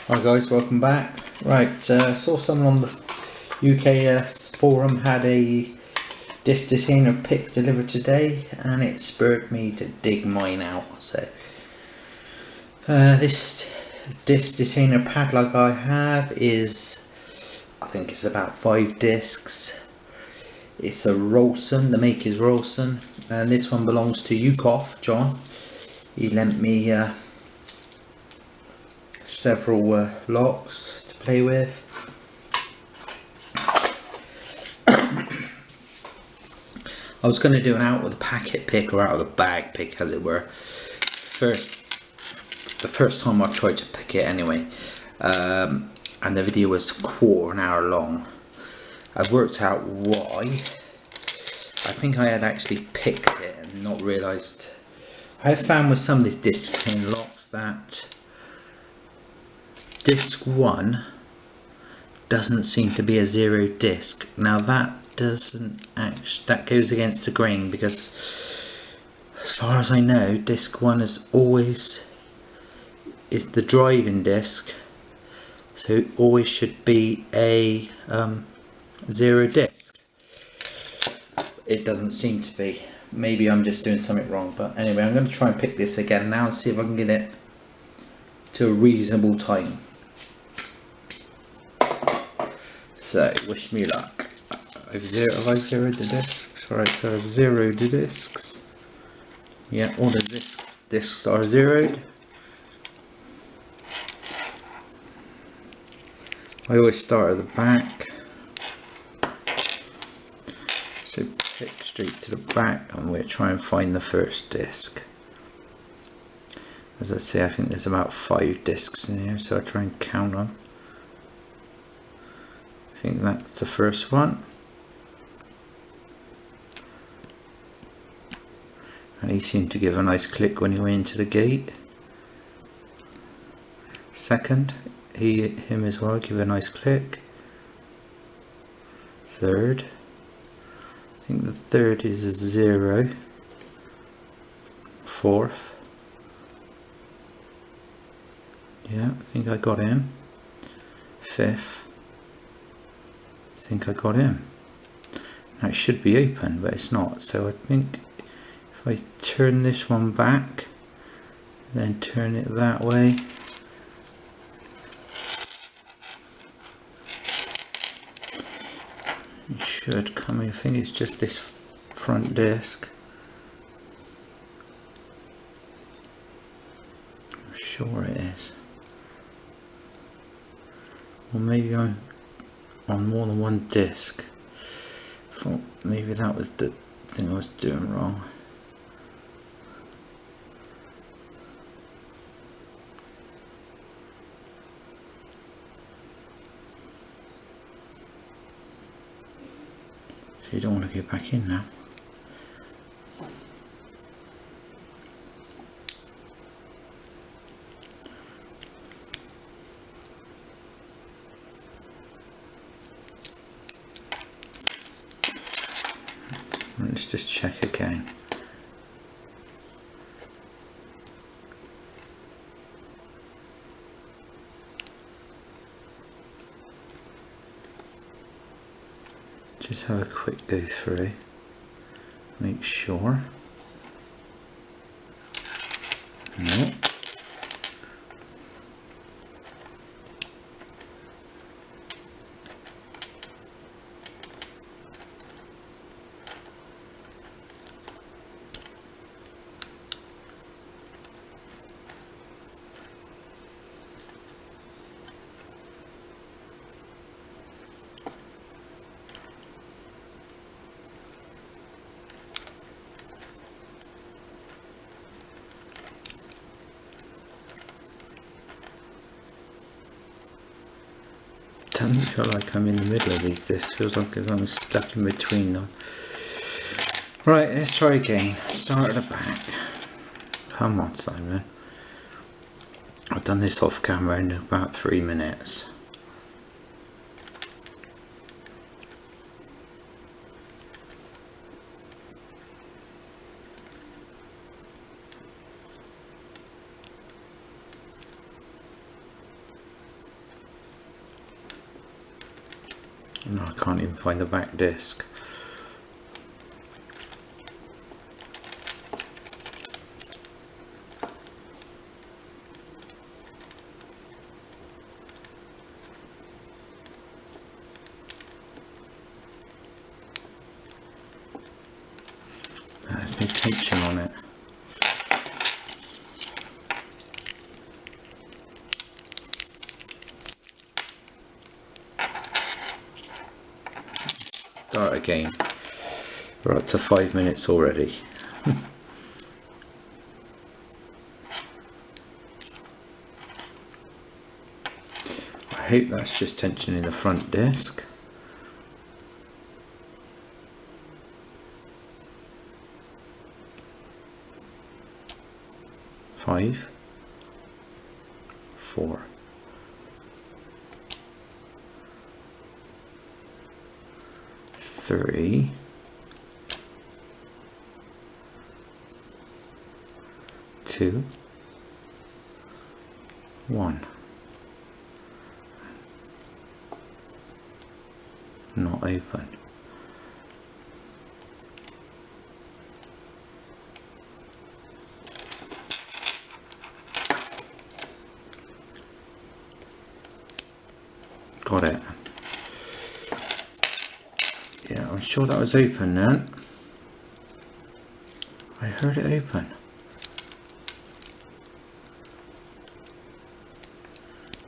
Hi guys, welcome back. Right, saw someone on the UKS forum had a disc detainer pick delivered today, and it spurred me to dig mine out. So this disc detainer padlock I have is, I think it's about 5 discs. It's a Rolson, the make is Rolson, and this one belongs to Yukoff, John. He lent me several locks to play with. I was going to do an out of the packet pick or out of the bag pick, as it were. The first time I tried to pick it anyway, and the video was quarter an hour long. I worked out why. I think I had actually picked it and not realised. I have found with some of these disc pin locks that disc 1 doesn't seem to be a 0 disc. Now that goes against the grain, because as far as I know, disc 1 is the driving disc, so it always should be a 0 disc. It doesn't seem to be. Maybe I'm just doing something wrong, but anyway, I'm going to try and pick this again now and see if I can get it to a reasonable time. So wish me luck. Have I zeroed the discs? Right, so I've zeroed the discs. Yeah, all the discs are zeroed. I always start at the back. So pick straight to the back, and we'll try and find the first disc. As I say, I think there's about 5 discs in here, so I'll try and count them. I think that's the first one. And he seemed to give a nice click when he went into the gate. Second, him as well, give a nice click. Third, I think the third is a 0. Fourth, yeah, I think I got him. Fifth, I think I got him. Now it should be open, but it's not, so I think if I turn this one back, then turn it that way, it should come in. I think it's just this front disc. I'm sure it is. Or maybe I'm on more than one disc. I thought maybe that was the thing I was doing wrong. So you don't want to get back in now. Let's just check again. Just have a quick go through, make sure. No. Doesn't feel like I'm in the middle of these discs, feels like I'm stuck in between them. Right, let's try again. Start at the back. Come on, Simon. I've done this off camera in about 3 minutes. No, I can't even find the back disc. There's no tension on it. Start again. We're up to 5 minutes already. I hope that's just tension in the front disc. Five, 4, 3, 2, 1. Not open. Got it. Yeah, I'm sure that was open then. I heard it open.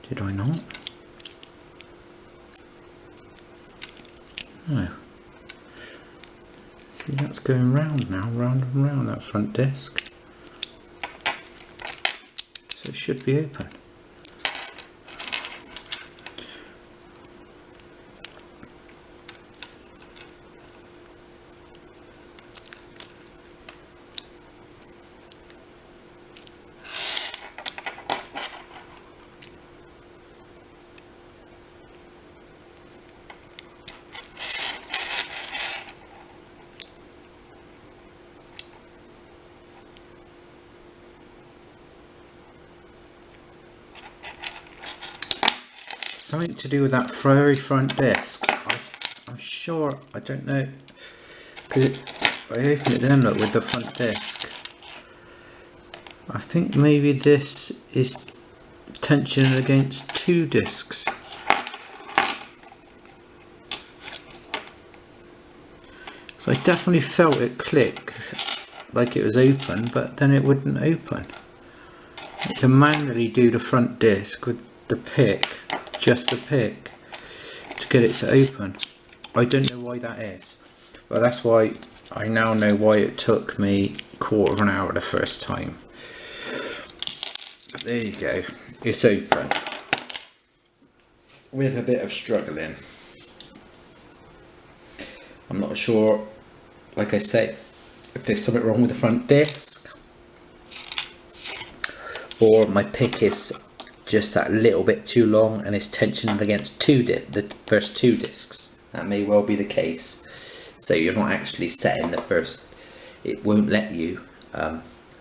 Did I not? No. See, that's going round now, round and round, that front disc. So it should be open. Something to do with that very front disc. I'm sure, I don't know, because I opened it then, look, with the front disc. I think maybe this is tension against 2 discs. So I definitely felt it click like it was open, but then it wouldn't open. I had to manually do the front disc with the pick, just the pick, to get it to open. I don't know why that is, but that's why I now know why it took me a quarter of an hour the first time. But there you go, it's open with a bit of struggling. I'm not sure, like I say, if there's something wrong with the front disc or my pick is just that little bit too long and it's tensioned against the first 2 discs. That may well be the case. So you're not actually setting the first, it won't let you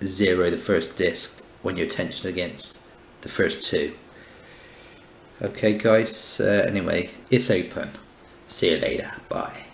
zero the first disc when you're tensioned against the first 2. Okay guys, anyway, it's open. See you later, bye.